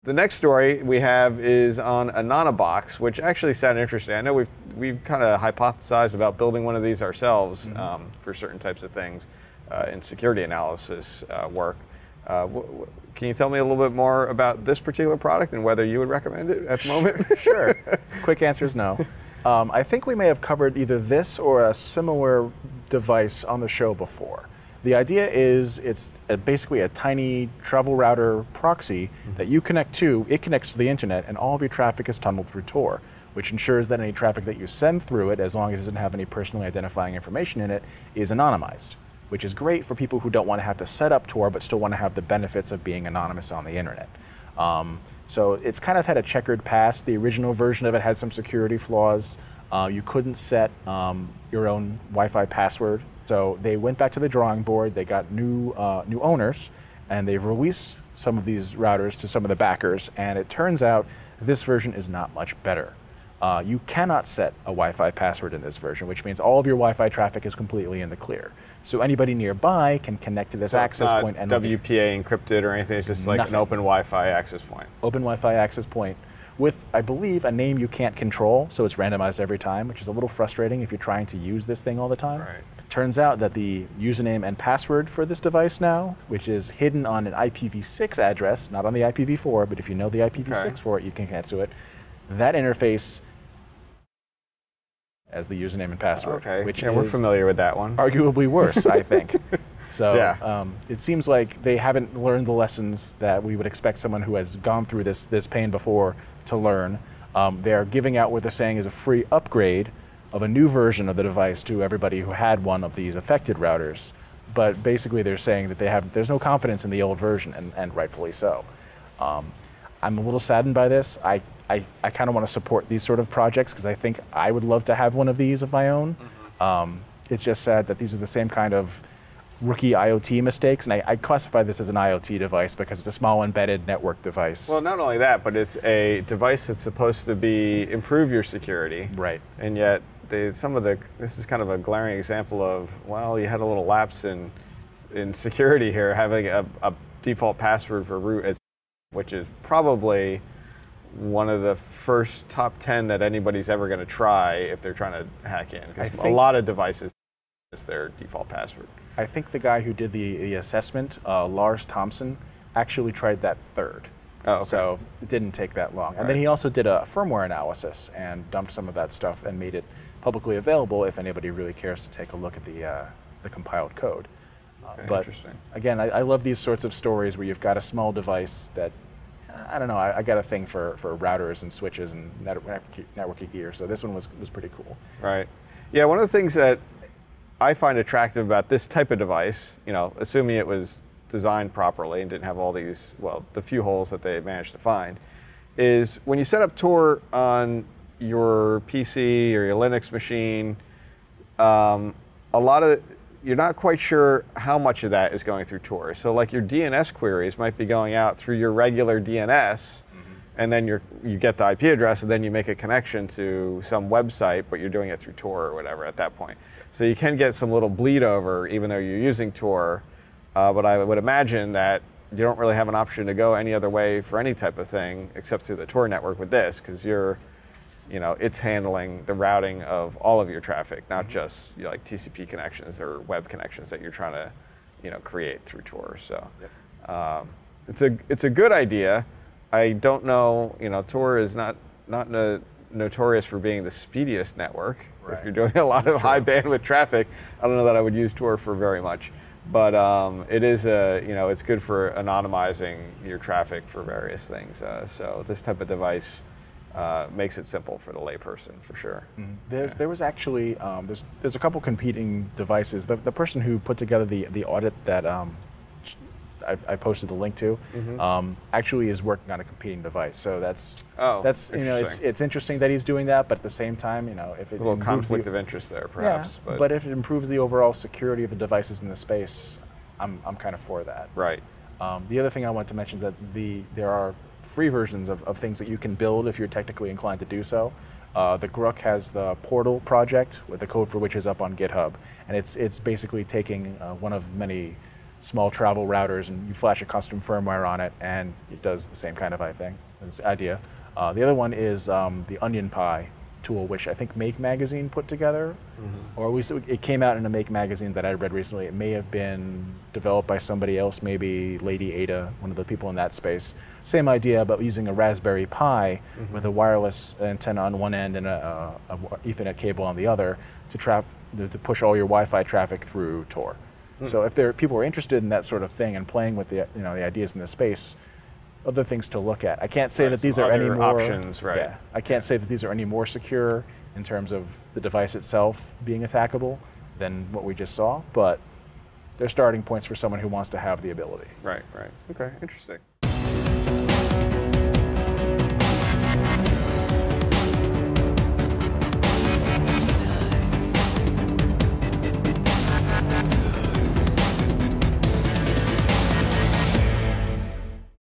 The next story we have is on Anonabox, which actually sounded interesting. I know we've kind of hypothesized about building one of these ourselves for certain types of things in security analysis work. Can you tell me a little bit more about this particular product and whether you would recommend it at the moment? Sure. Quick answer is no. I think we may have covered either this or a similar device on the show before. The idea is it's basically a tiny travel router proxy that you connect to. It connects to the internet, and all of your traffic is tunneled through Tor, which ensures that any traffic that you send through it, as long as it doesn't have any personally identifying information in it, is anonymized, which is great for people who don't want to have to set up Tor but still want to have the benefits of being anonymous on the internet. So it's kind of had a checkered past. The original version of it had some security flaws. You couldn't set your own Wi-Fi password. So they went back to the drawing board, they got new owners, and they've released some of these routers to some of the backers, and it turns out this version is not much better. You cannot set a Wi-Fi password in this version, which means all of your Wi-Fi traffic is completely in the clear. So anybody nearby can connect to this access point. And WPA encrypted or anything, it's just like an open Wi-Fi access point. Open Wi-Fi access point with, I believe, a name you can't control, so it's randomized every time, which is a little frustrating if you're trying to use this thing all the time. Right. Turns out that the username and password for this device now, which is hidden on an IPv6 address, not on the IPv4, but if you know the IPv6 for it, you can connect to it. That interface as the username and password, which we're familiar with that one. Arguably worse, I think. So yeah. It seems like they haven't learned the lessons that we would expect someone who has gone through this pain before to learn. They're giving out what they're saying is a free upgrade of a new version of the device to everybody who had one of these affected routers. But basically they're saying that there's no confidence in the old version, and rightfully so. I'm a little saddened by this. I kind of want to support these sort of projects because I think I would love to have one of these of my own. It's just sad that these are the same kind of rookie IoT mistakes, and I classify this as an IoT device because it's a small embedded network device. Well, not only that, but it's a device that's supposed to improve your security. Right. And yet, this is kind of a glaring example of, well, you had a little lapse in security here, having a default password for root, which is probably one of the first top 10 that anybody's ever going to try if they're trying to hack in, because a lot of devices is their default password. I think the guy who did the assessment, Lars Thompson, actually tried that third. Oh, okay. So it didn't take that long. And then he also did a firmware analysis and dumped some of that stuff and made it publicly available if anybody really cares to take a look at the compiled code. Okay, but interesting. Again, I love these sorts of stories where you've got a small device that, I don't know, I got a thing for routers and switches and networking gear, so this one was pretty cool. Right. Yeah, one of the things that I find attractive about this type of device, assuming it was designed properly and didn't have all these, the few holes that they managed to find, is when you set up Tor on your PC or your Linux machine, you're not quite sure how much of that is going through Tor. So like your DNS queries might be going out through your regular DNS, and then you get the IP address, and then you make a connection to some website, but you're doing it through Tor or whatever at that point. So you can get some little bleed over, even though you're using Tor, but I would imagine that you don't really have an option to go any other way for any type of thing except through the Tor network with this, because it's handling the routing of all of your traffic, not just like TCP connections or web connections that you're trying to, create through Tor. So it's a good idea. I don't know, Tor is not notorious for being the speediest network. Right. If you're doing a lot of high bandwidth traffic, I don't know that I would use Tor for very much. But it is it's good for anonymizing your traffic for various things. So this type of device makes it simple for the layperson, for sure. There was actually there's a couple competing devices. The person who put together the audit that I posted the link to actually is working on a competing device. So that's it's interesting that he's doing that, but at the same time, if it a little conflict of interest there, perhaps. Yeah, but if it improves the overall security of the devices in the space, I'm kind of for that. Right. The other thing I wanted to mention is that there are free versions of things that you can build if you're technically inclined to do so. The Grook has the Portal project, with the code for which is up on GitHub, and it's basically taking one of many small travel routers, and you flash a custom firmware on it, and it does the same kind of idea. The other one is the Onion Pie tool, which I think Make Magazine put together, or at least it came out in a Make Magazine that I read recently. It may have been developed by somebody else, maybe Lady Ada, one of the people in that space. Same idea, but using a Raspberry Pi with a wireless antenna on one end and a Ethernet cable on the other to push all your Wi-Fi traffic through Tor. So if people are interested in that sort of thing and playing with the the ideas in the space, other things to look at. I can't say that these are any more options, right? Yeah, I can't say that these are any more secure in terms of the device itself being attackable than what we just saw, but they're starting points for someone who wants to have the ability. Right, right. Okay, interesting.